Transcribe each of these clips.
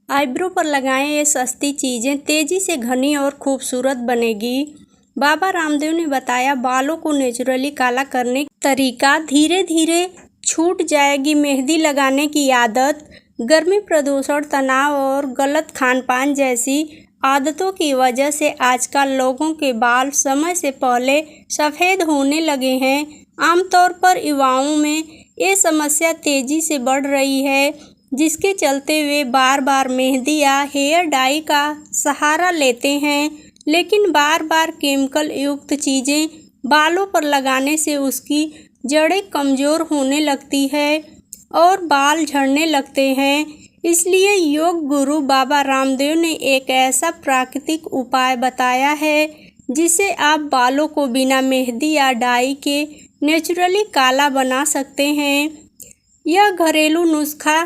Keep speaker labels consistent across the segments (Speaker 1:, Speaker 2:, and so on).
Speaker 1: Eyebrow पर लगाएं ये सस्ती चीज़ें तेज़ी से घनी और खूबसूरत बनेगी। बाबा रामदेव ने बताया, बालों को नेचुरली काला करने का तरीका। धीरे धीरे छूट जाएगी मेहंदी लगाने की आदत। गर्मी, प्रदूषण, तनाव और गलत खान पान जैसी आदतों की वजह से आजकल लोगों के बाल समय से पहले सफ़ेद होने लगे हैं। आमतौर पर युवाओं में ये समस्या तेज़ी से बढ़ रही है, जिसके चलते वे बार बार मेहंदी या हेयर डाई का सहारा लेते हैं। लेकिन बार बार केमिकल युक्त चीज़ें बालों पर लगाने से उसकी जड़ें कमज़ोर होने लगती है और बाल झड़ने लगते हैं। इसलिए योग गुरु बाबा रामदेव ने एक ऐसा प्राकृतिक उपाय बताया है जिससे आप बालों को बिना मेहंदी या डाई के नेचुरली काला बना सकते हैं। यह घरेलू नुस्खा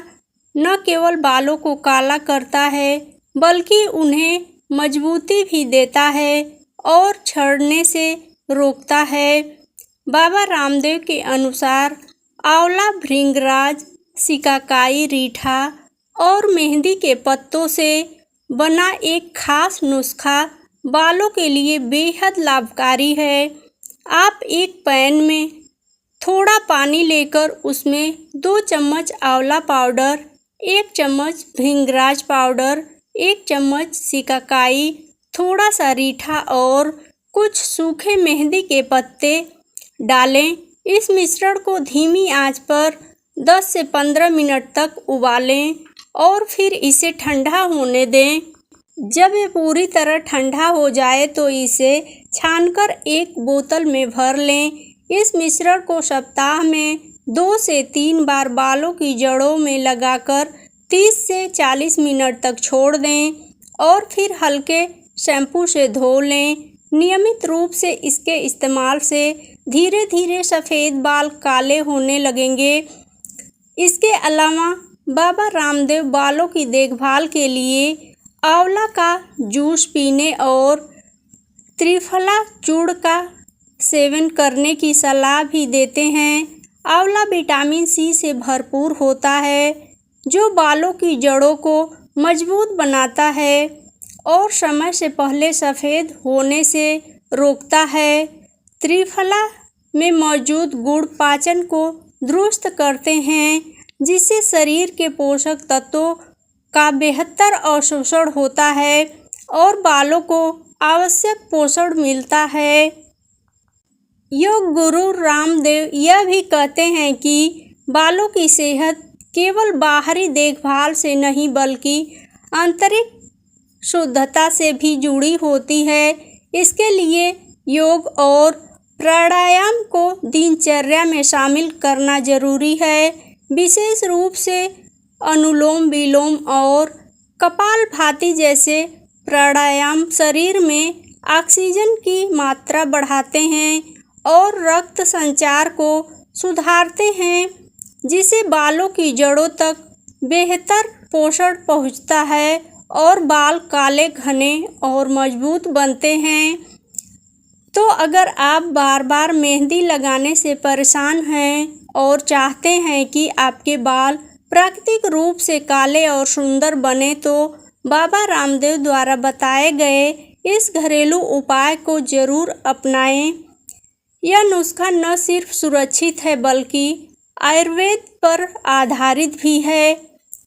Speaker 1: न केवल बालों को काला करता है बल्कि उन्हें मजबूती भी देता है और झड़ने से रोकता है। बाबा रामदेव के अनुसार आंवला, भृंगराज, सिकाकाई, रीठा और मेहंदी के पत्तों से बना एक खास नुस्खा बालों के लिए बेहद लाभकारी है। आप एक पैन में थोड़ा पानी लेकर उसमें 2 चम्मच आंवला पाउडर, 1 चम्मच भृंगराज पाउडर, 1 चम्मच सिकाकाई, थोड़ा सा रीठा और कुछ सूखे मेहंदी के पत्ते डालें। इस मिश्रण को धीमी आंच पर 10 से 15 मिनट तक उबालें और फिर इसे ठंडा होने दें। जब ये पूरी तरह ठंडा हो जाए तो इसे छानकर एक बोतल में भर लें। इस मिश्रण को सप्ताह में 2 से 3 बार बालों की जड़ों में लगाकर 30 से 40 मिनट तक छोड़ दें और फिर हल्के शैम्पू से धो लें। नियमित रूप से इसके इस्तेमाल से धीरे धीरे सफ़ेद बाल काले होने लगेंगे। इसके अलावा बाबा रामदेव बालों की देखभाल के लिए आंवला का जूस पीने और त्रिफला चूर्ण का सेवन करने की सलाह भी देते हैं। आंवला विटामिन सी से भरपूर होता है, जो बालों की जड़ों को मजबूत बनाता है और समय से पहले सफ़ेद होने से रोकता है। त्रिफला में मौजूद गुण पाचन को दुरुस्त करते हैं, जिससे शरीर के पोषक तत्वों का बेहतर अवशोषण होता है और बालों को आवश्यक पोषण मिलता है। योग गुरु रामदेव यह भी कहते हैं कि बालों की सेहत केवल बाहरी देखभाल से नहीं बल्कि आंतरिक शुद्धता से भी जुड़ी होती है। इसके लिए योग और प्राणायाम को दिनचर्या में शामिल करना जरूरी है। विशेष रूप से अनुलोम विलोम और कपालभाति जैसे प्राणायाम शरीर में ऑक्सीजन की मात्रा बढ़ाते हैं और रक्त संचार को सुधारते हैं, जिससे बालों की जड़ों तक बेहतर पोषण पहुंचता है और बाल काले, घने और मजबूत बनते हैं। तो अगर आप बार बार मेहंदी लगाने से परेशान हैं और चाहते हैं कि आपके बाल प्राकृतिक रूप से काले और सुंदर बने, तो बाबा रामदेव द्वारा बताए गए इस घरेलू उपाय को ज़रूर अपनाएं। यह नुस्खा न सिर्फ सुरक्षित है बल्कि आयुर्वेद पर आधारित भी है,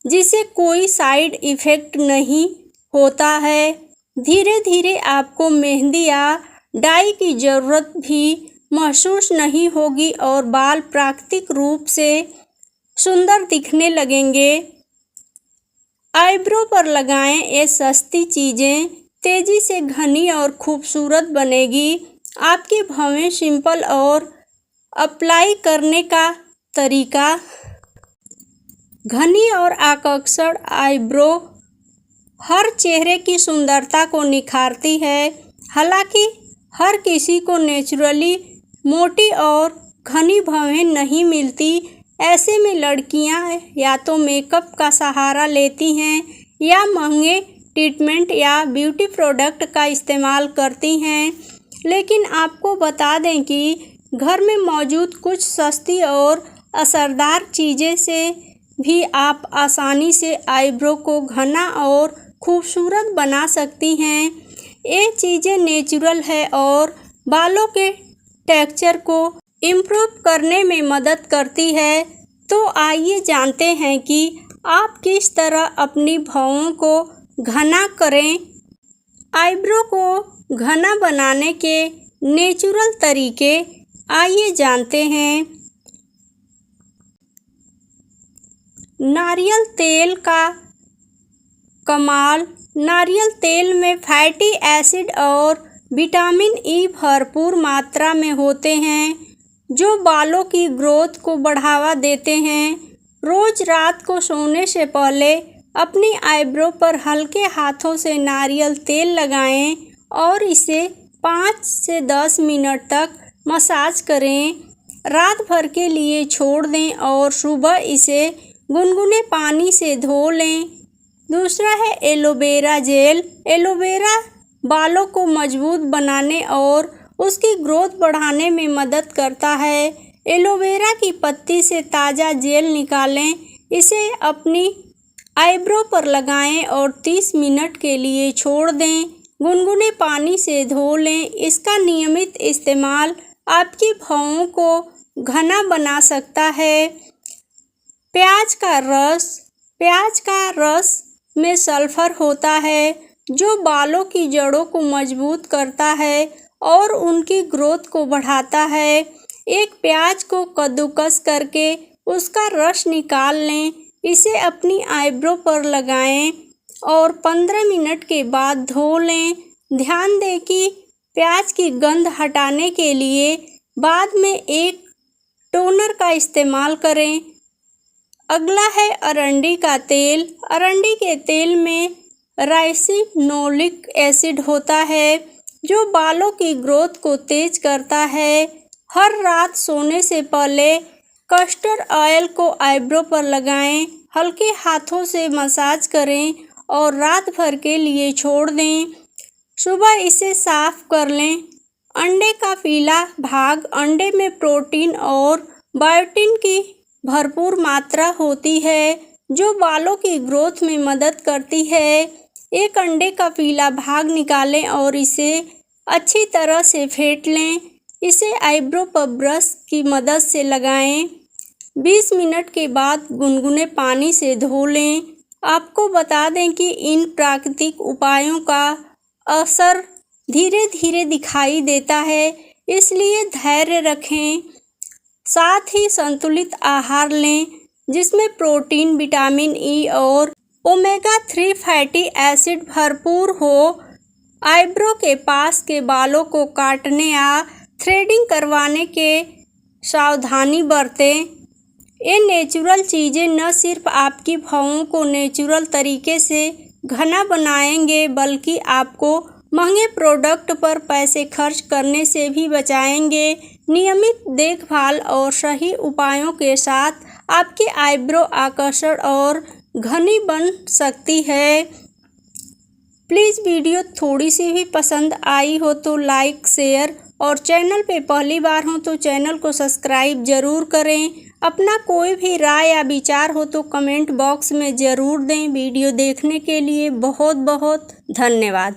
Speaker 1: जिसे कोई साइड इफ़ेक्ट नहीं होता है। धीरे धीरे आपको मेहंदी या डाई की ज़रूरत भी महसूस नहीं होगी और बाल प्राकृतिक रूप से सुंदर दिखने लगेंगे। आईब्रो पर लगाएं ये सस्ती चीज़ें तेज़ी से घनी और खूबसूरत बनेगी। आपकी भवें सिंपल और अप्लाई करने का तरीका। घनी और आकर्षक आईब्रो हर चेहरे की सुंदरता को निखारती है। हालांकि हर किसी को नेचुरली मोटी और घनी भवें नहीं मिलती। ऐसे में लड़कियां या तो मेकअप का सहारा लेती हैं या महंगे ट्रीटमेंट या ब्यूटी प्रोडक्ट का इस्तेमाल करती हैं। लेकिन आपको बता दें कि घर में मौजूद कुछ सस्ती और असरदार चीज़ें से भी आप आसानी से आईब्रो को घना और खूबसूरत बना सकती हैं। ये चीज़ें नेचुरल है और बालों के टेक्सचर को इम्प्रूव करने में मदद करती है। तो आइए जानते हैं कि आप किस तरह अपनी भौहों को घना करें। आईब्रो को घना बनाने के नेचुरल तरीके आइए जानते हैं। नारियल तेल का कमाल। नारियल तेल में फैटी एसिड और विटामिन ई भरपूर मात्रा में होते हैं जो बालों की ग्रोथ को बढ़ावा देते हैं। रोज रात को सोने से पहले अपनी आईब्रो पर हल्के हाथों से नारियल तेल लगाएं और इसे 5 से 10 मिनट तक मसाज करें। रात भर के लिए छोड़ दें और सुबह इसे गुनगुने पानी से धो लें। दूसरा है एलोवेरा जेल। एलोवेरा बालों को मजबूत बनाने और उसकी ग्रोथ बढ़ाने में मदद करता है। एलोवेरा की पत्ती से ताज़ा जेल निकालें, इसे अपनी आईब्रो पर लगाएं और 30 मिनट के लिए छोड़ दें। गुनगुने पानी से धो लें। इसका नियमित इस्तेमाल आपकी भौहों को घना बना सकता है। प्याज का रस। प्याज का रस में सल्फर होता है जो बालों की जड़ों को मजबूत करता है और उनकी ग्रोथ को बढ़ाता है। एक प्याज को कद्दूकस करके उसका रस निकाल लें, इसे अपनी आईब्रो पर लगाएं और 15 मिनट के बाद धो लें। ध्यान दें कि प्याज की गंध हटाने के लिए बाद में एक टोनर का इस्तेमाल करें। अगला है अरंडी का तेल। अरंडी के तेल में राइसिनोलिक एसिड होता है जो बालों की ग्रोथ को तेज करता है। हर रात सोने से पहले कैस्टर ऑयल को आईब्रो पर लगाएं, हल्के हाथों से मसाज करें और रात भर के लिए छोड़ दें। सुबह इसे साफ कर लें। अंडे का पीला भाग। अंडे में प्रोटीन और बायोटिन की भरपूर मात्रा होती है जो बालों की ग्रोथ में मदद करती है। एक अंडे का पीला भाग निकालें और इसे अच्छी तरह से फेंट लें। इसे आईब्रो पर ब्रश की मदद से लगाएं। 20 मिनट के बाद गुनगुने पानी से धो लें। आपको बता दें कि इन प्राकृतिक उपायों का असर धीरे धीरे दिखाई देता है, इसलिए धैर्य रखें। साथ ही संतुलित आहार लें जिसमें प्रोटीन, विटामिन ई और ओमेगा 3 फैटी एसिड भरपूर हो। आईब्रो के पास के बालों को काटने या थ्रेडिंग करवाने के सावधानी बरतें। ये नेचुरल चीज़ें न सिर्फ आपकी भौहों को नेचुरल तरीके से घना बनाएंगे बल्कि आपको महंगे प्रोडक्ट पर पैसे खर्च करने से भी बचाएंगे। नियमित देखभाल और सही उपायों के साथ आपकी आईब्रो आकर्षक और घनी बन सकती है। प्लीज़ वीडियो थोड़ी सी भी पसंद आई हो तो लाइक, शेयर और चैनल पे पहली बार हो तो चैनल को सब्सक्राइब ज़रूर करें। अपना कोई भी राय या विचार हो तो कमेंट बॉक्स में ज़रूर दें। वीडियो देखने के लिए बहुत बहुत धन्यवाद।